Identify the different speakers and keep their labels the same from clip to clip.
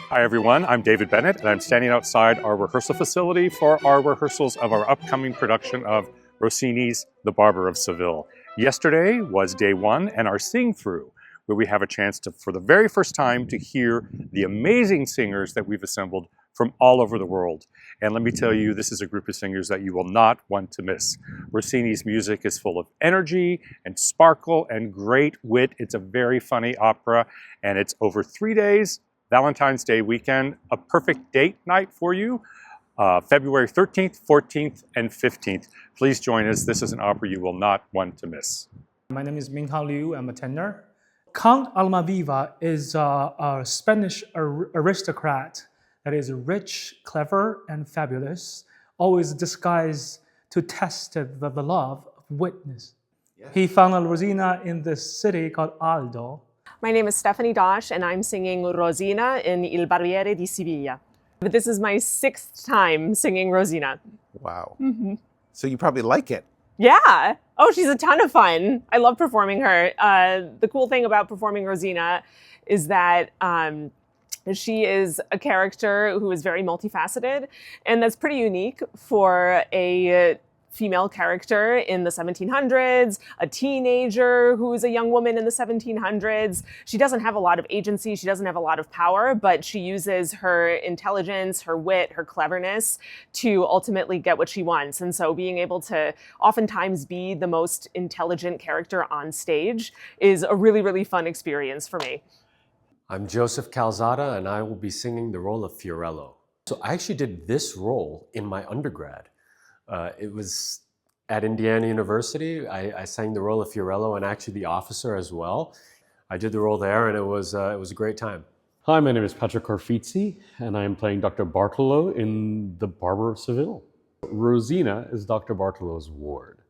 Speaker 1: Hi everyone, I'm David Bennett and I'm standing outside our rehearsal facility for our rehearsals of our upcoming production of Rossini's The Barber of Seville. Yesterday was day one and our sing-through, where we have a chance to, for the very first time, to hear the amazing singers that we've assembled from all over the world. And let me tell you, this is a group of singers that you will not want to miss. Rossini's music is full of energy and sparkle and great wit. It's a very funny opera, and it's over 3 days, Valentine's Day weekend, a perfect date night for you, February 13th, 14th, and 15th. Please join us. This is an opera you will not want to miss.
Speaker 2: My name is MInghao Liu. I'm a tenor. Count Almaviva is a Spanish aristocrat that is rich, clever, and fabulous, always disguised to test the love of witness. Yeah. He found a Rosina in this city called Aldo.
Speaker 3: My name is Stephanie Doche, and I'm singing Rosina in Il Barbiere di Sevilla. But this is my 6th time singing Rosina.
Speaker 4: Wow. Mm-hmm. So you probably like it.
Speaker 3: Yeah. Oh, she's a ton of fun. I love performing her. The cool thing about performing Rosina is that she is a character who is very multifaceted, and that's pretty unique for a female character in the 1700s, a teenager who is a young woman in the 1700s. She doesn't have a lot of agency, she doesn't have a lot of power, but she uses her intelligence, her wit, her cleverness to ultimately get what she wants. And so being able to oftentimes be the most intelligent character on stage is a really, really fun experience for me.
Speaker 5: I'm Joseph Calzada, and I will be singing the role of Fiorello. So I actually did this role in my undergrad. It was at Indiana University. I sang the role of Fiorello and actually the officer as well. I did the role there, and it was a great time.
Speaker 6: Hi, my name is Patrick Carfizzi, and I am playing Dr. Bartolo in The Barber of Seville. Rosina is Dr. Bartolo's ward.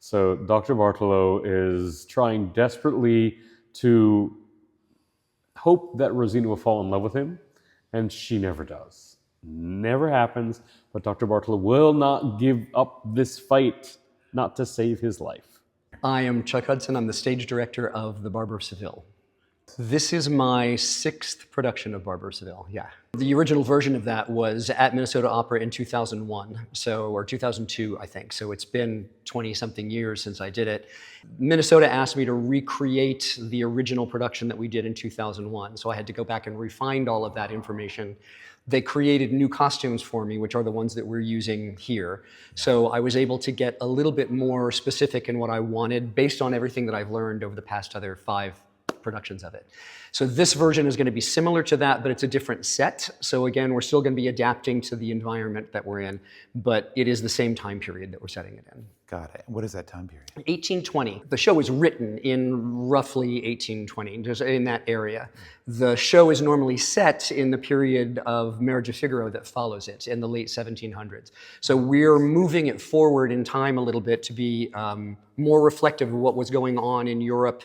Speaker 6: So Dr. Bartolo is trying desperately to hope that Rosina will fall in love with him, and she never does. Never happens, but Dr. Bartolo will not give up this fight, not to save his life.
Speaker 7: I am Chuck Hudson. I'm the stage director of The Barber of Seville. This is my 6th production of Barber of Seville, yeah. The original version of that was at Minnesota Opera in 2001, or 2002, I think. So it's been 20-something years since I did it. Minnesota asked me to recreate the original production that we did in 2001, so I had to go back and refine all of that information. They created new costumes for me, which are the ones that we're using here. So I was able to get a little bit more specific in what I wanted based on everything that I've learned over the past other 5 productions of it. So this version is going to be similar to that, but it's a different set. So again, we're still going to be adapting to the environment that we're in, but it is the same time period that we're setting it in.
Speaker 4: Got it. What is that time period?
Speaker 7: 1820. The show is written in roughly 1820, just in that area. The show is normally set in the period of Marriage of Figaro that follows it in the late 1700s. So we're moving it forward in time a little bit to be more reflective of what was going on in Europe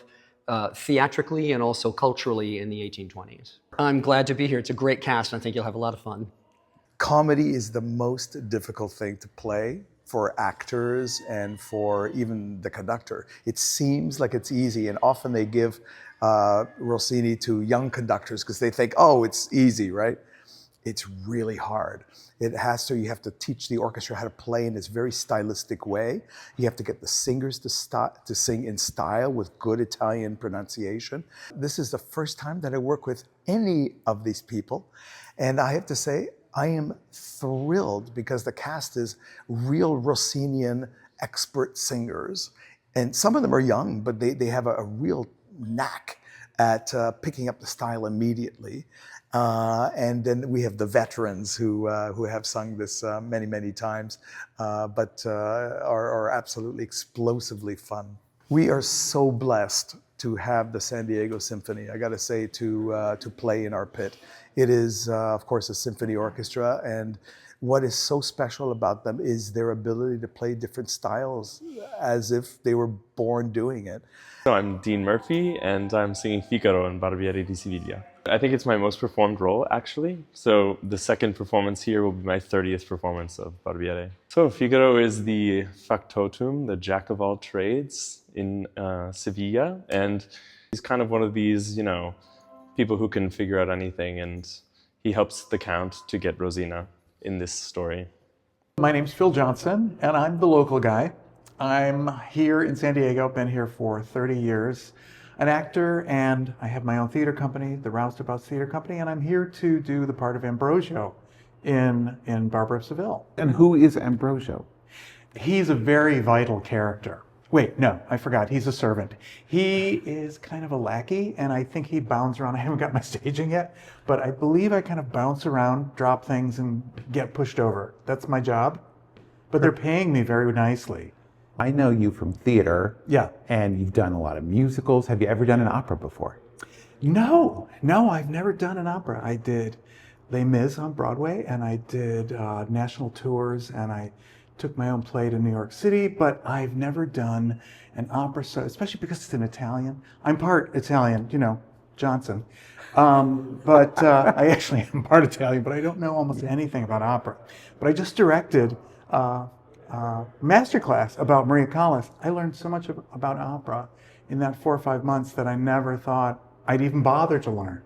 Speaker 7: theatrically and also culturally in the 1820s. I'm glad to be here. It's a great cast, and I think you'll have a lot of fun.
Speaker 8: Comedy is the most difficult thing to play for actors and for even the conductor. It seems like it's easy, and often they give Rossini to young conductors because they think, oh, it's easy, right? It's really hard. You have to teach the orchestra how to play in this very stylistic way. You have to get the singers to sing in style with good Italian pronunciation. This is the first time that I work with any of these people. And I have to say, I am thrilled because the cast is real Rossinian expert singers. And some of them are young, but they have a real knack at picking up the style immediately. And then we have the veterans who have sung this many, many times, but are absolutely explosively fun. We are so blessed to have the San Diego Symphony, I gotta say, to play in our pit. It is, of course, a symphony orchestra, and what is so special about them is their ability to play different styles as if they were born doing it.
Speaker 9: So I'm Dean Murphy, and I'm singing Figaro in Barbiere di Sevilla. I think it's my most performed role, actually. So the second performance here will be my 30th performance of Barbiere. So Figaro is the factotum, the jack of all trades in Sevilla. And he's kind of one of these, people who can figure out anything. And he helps the Count to get Rosina in this story.
Speaker 10: My name's Phil Johnson, and I'm the local guy. I'm here in San Diego, been here for 30 years, an actor, and I have my own theater company, the Roustabouts Theater Company, and I'm here to do the part of Ambrosio in Barber of Seville.
Speaker 4: And who is Ambrosio?
Speaker 10: He's a very vital character. Wait, no, I forgot. He's a servant. He is kind of a lackey, and I think he bounds around. I haven't got my staging yet, but I believe I kind of bounce around, drop things, and get pushed over. That's my job. But they're paying me very nicely.
Speaker 4: I know you from theater.
Speaker 10: Yeah.
Speaker 4: And you've done a lot of musicals. Have you ever done an opera before?
Speaker 10: No, I've never done an opera. I did Les Mis on Broadway, and I did national tours, and I took my own play to New York City, but I've never done an opera, so especially because it's in Italian. I'm part Italian, you know, Johnson. But I actually am part Italian, but I don't know almost anything about opera. But I just directed a masterclass about Maria Callas. I learned so much about opera in that 4 or 5 months that I never thought I'd even bother to learn.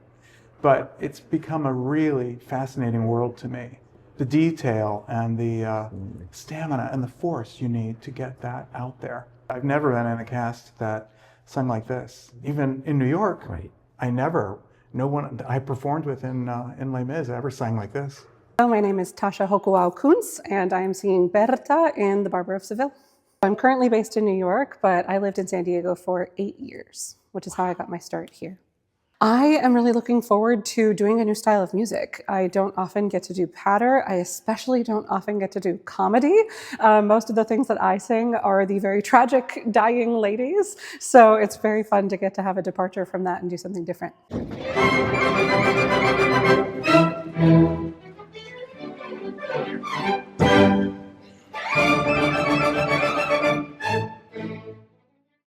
Speaker 10: But it's become a really fascinating world to me. The detail and the stamina and the force you need to get that out there. I've never been in a cast that sung like this. Even in New York,
Speaker 4: Right.
Speaker 10: no one I performed with in Les Mis ever sang like this.
Speaker 11: Hello, my name is Tasha Hokuao Koontz, and I am singing Berta in The Barber of Seville. I'm currently based in New York, but I lived in San Diego for 8 years, which is how I got my start here. I am really looking forward to doing a new style of music. I don't often get to do patter. I especially don't often get to do comedy. Most of the things that I sing are the very tragic dying ladies. So it's very fun to get to have a departure from that and do something different.